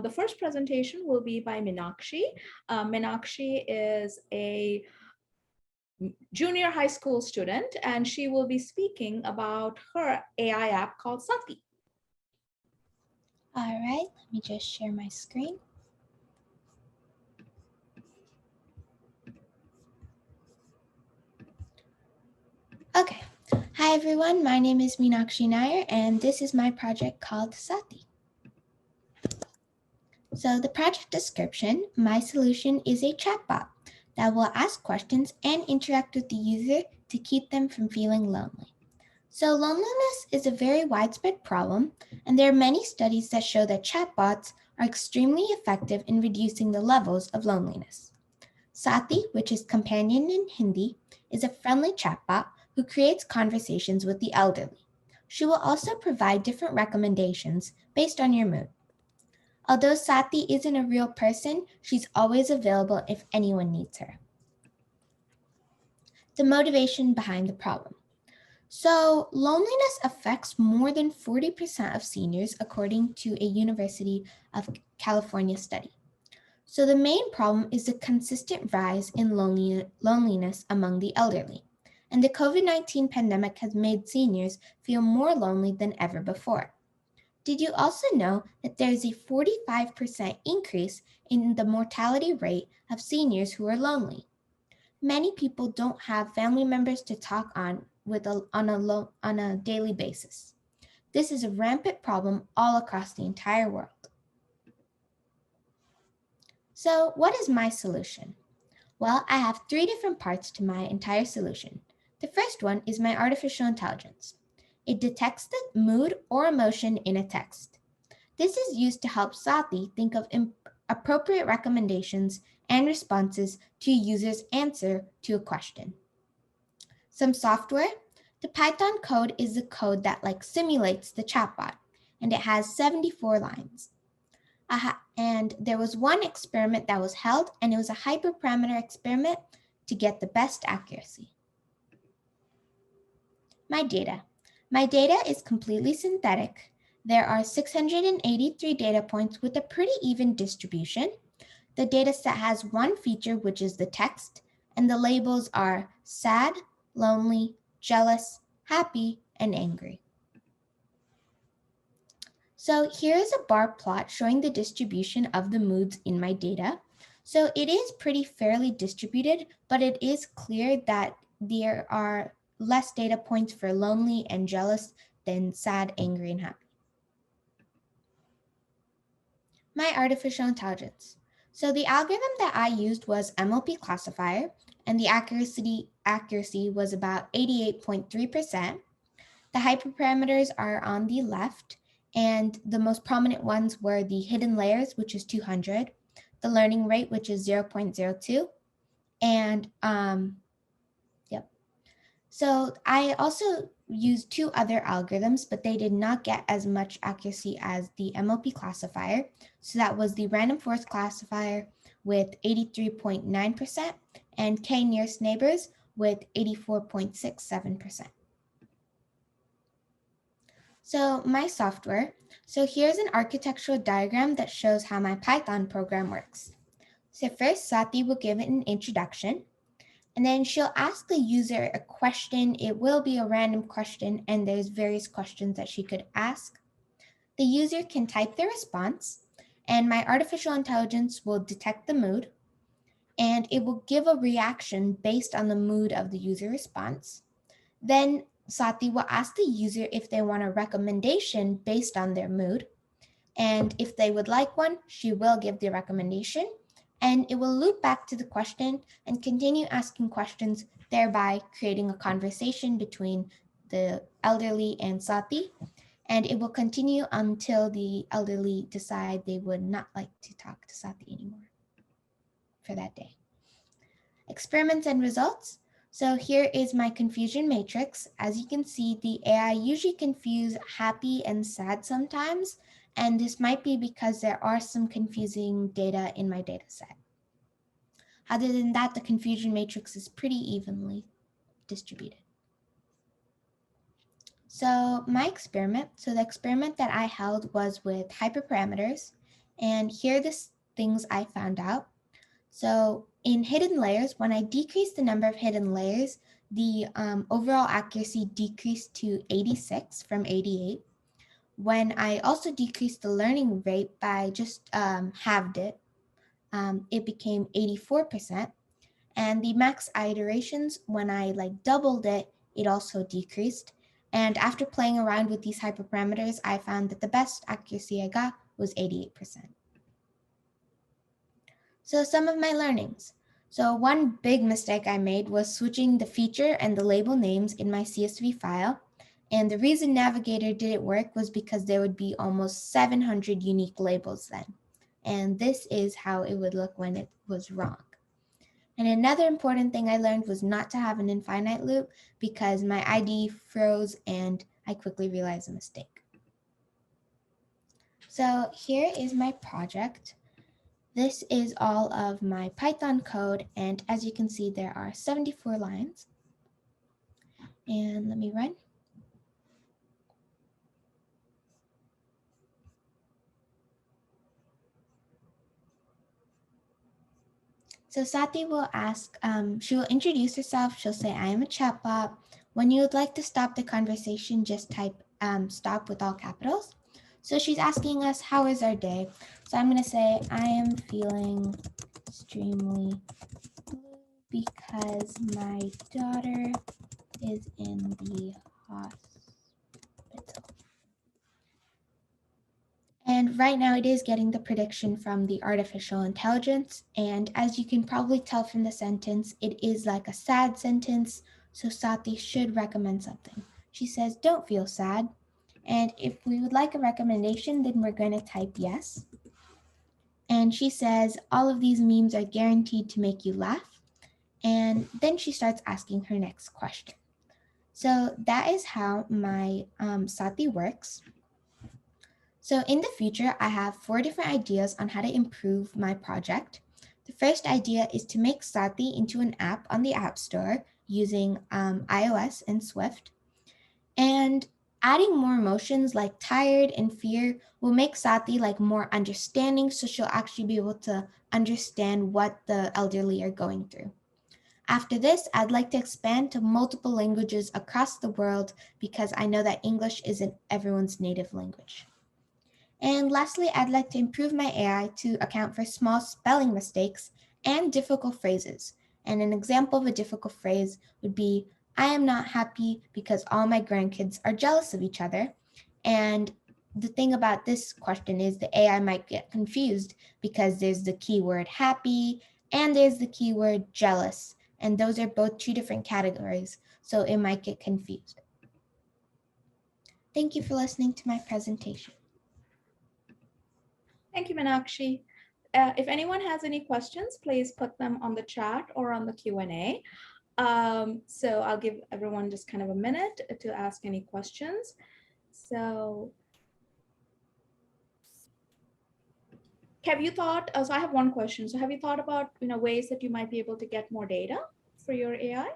The first presentation will be by Meenakshi. Meenakshi is a junior high school student, and she will be speaking about her AI app called Sati. All right, let me just share my screen. Okay, hi everyone, my name is Meenakshi Nair, and this is my project called Sati. So the project description, my solution is a chatbot that will ask questions and interact with the user to keep them from feeling lonely. So loneliness is a very widespread problem, and there are many studies that show that chatbots are extremely effective in reducing the levels of loneliness. Sati, which is companion in Hindi, is a friendly chatbot who creates conversations with the elderly. She will also provide different recommendations based on your mood. Although Sati isn't a real person, she's always available if anyone needs her. The motivation behind the problem. So, loneliness affects more than 40% of seniors, according to a University of California study. So, the main problem is the consistent rise in loneliness among the elderly. And the COVID-19 pandemic has made seniors feel more lonely than ever before. Did you also know that there is a 45% increase in the mortality rate of seniors who are lonely? Many people don't have family members to talk on a daily basis. This is a rampant problem all across the entire world. So, what is my solution? Well, I have 3 different parts to my entire solution. The first one is my artificial intelligence. It detects the mood or emotion in a text. This is used to help Sati think of appropriate recommendations and responses to a user's answer to a question. Some software. The Python code is the code that simulates the chatbot, and it has 74 lines. And there was one experiment that was held, and it was a hyperparameter experiment to get the best accuracy. My data. My data is completely synthetic. There are 683 data points with a pretty even distribution. The dataset has one feature, which is the text, and the labels are sad, lonely, jealous, happy, and angry. So here is a bar plot showing the distribution of the moods in my data. So it is pretty fairly distributed, but it is clear that there are less data points for lonely and jealous than sad, angry, and happy. My artificial intelligence. So the algorithm that I used was MLP classifier, and the accuracy was about 88.3%. The hyperparameters are on the left, and the most prominent ones were the hidden layers, which is 200, the learning rate, which is 0.02, and yep. So I also used 2 other algorithms, but they did not get as much accuracy as the MLP classifier. So that was the random forest classifier with 83.9% and k-nearest neighbors with 84.67%. So my software. So here's an architectural diagram that shows how my Python program works. So first, Sati will give it an introduction, and then she'll ask the user a question. It will be a random question, and there's various questions that she could ask. The user can type their response, and my artificial intelligence will detect the mood, and it will give a reaction based on the mood of the user response. Then Sati will ask the user if they want a recommendation based on their mood. And if they would like one, she will give the recommendation. And it will loop back to the question and continue asking questions, thereby creating a conversation between the elderly and Sati. And it will continue until the elderly decide they would not like to talk to Sati anymore for that day. Experiments and results. So here is my confusion matrix. As you can see, the AI usually confuse happy and sad sometimes, and this might be because there are some confusing data in my data set. Other than that, the confusion matrix is pretty evenly distributed. So my experiment, the experiment that I held was with hyperparameters, And here are the things I found out. So in hidden layers, when I decreased the number of hidden layers, the overall accuracy decreased to 86 from 88. When I also decreased the learning rate by just halved it, it became 84%. And the max iterations, when I doubled it, it also decreased. And after playing around with these hyperparameters, I found that the best accuracy I got was 88%. So some of my learnings. So one big mistake I made was switching the feature and the label names in my CSV file. And the reason Navigator didn't work was because there would be almost 700 unique labels then. And this is how it would look when it was wrong. And another important thing I learned was not to have an infinite loop because my IDE froze and I quickly realized a mistake. So here is my project. This is all of my Python code, and as you can see, there are 74 lines. And let me run. So Sati will ask, she will introduce herself. She'll say, I am a chatbot. When you would like to stop the conversation, just type stop with all capitals. So she's asking us, how is our day? So I'm going to say, I am feeling extremely blue because my daughter is in the hospital. And right now it is getting the prediction from the artificial intelligence. And as you can probably tell from the sentence, it is like a sad sentence. So Sati should recommend something. She says, don't feel sad. And if we would like a recommendation, then we're going to type yes. And she says, all of these memes are guaranteed to make you laugh. And then she starts asking her next question. So that is how my Sati works. So in the future, I have 4 different ideas on how to improve my project. The first idea is to make Sati into an app on the App Store using iOS and Swift. And adding more emotions like tired and fear will make Sati more understanding, so she'll actually be able to understand what the elderly are going through. After this, I'd like to expand to multiple languages across the world because I know that English isn't everyone's native language. And lastly, I'd like to improve my AI to account for small spelling mistakes and difficult phrases. And an example of a difficult phrase would be, I am not happy because all my grandkids are jealous of each other. And the thing about this question is the AI might get confused because there's the keyword happy and there's the keyword jealous. And those are both 2 different categories, so it might get confused. Thank you for listening to my presentation. Thank you, Meenakshi. If anyone has any questions, please put them on the chat or on the Q&A. So I'll give everyone just kind of a minute to ask any questions. So have you thought, so I have one question. So have you thought about ways that you might be able to get more data for your AI?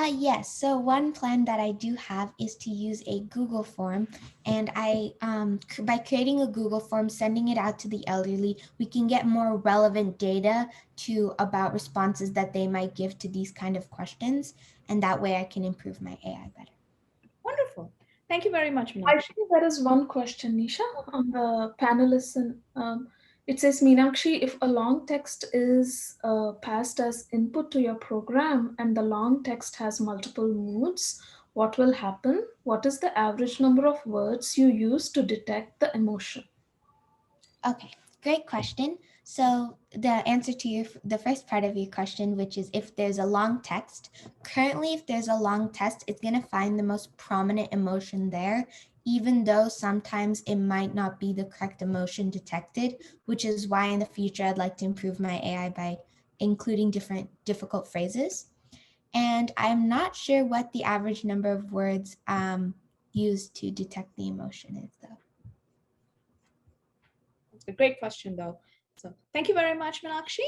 Yes. So one plan that I do have is to use a Google form, and by creating a Google form, sending it out to the elderly, we can get more relevant data about responses that they might give to these kind of questions, and that way I can improve my AI better. Wonderful. Thank you very much, Meenakshi. I think there is one question, Nisha, on the panelists. And it says, Meenakshi, if a long text is passed as input to your program and the long text has multiple moods, what will happen? What is the average number of words you use to detect the emotion? Okay, great question. So the answer to the first part of your question, which is if there's a long text, currently if there's a long text, it's going to find the most prominent emotion there, even though sometimes it might not be the correct emotion detected, which is why in the future I'd like to improve my AI by including different difficult phrases. And I'm not sure what the average number of words used to detect the emotion is, though. It's a great question, though. So thank you very much, Meenakshi.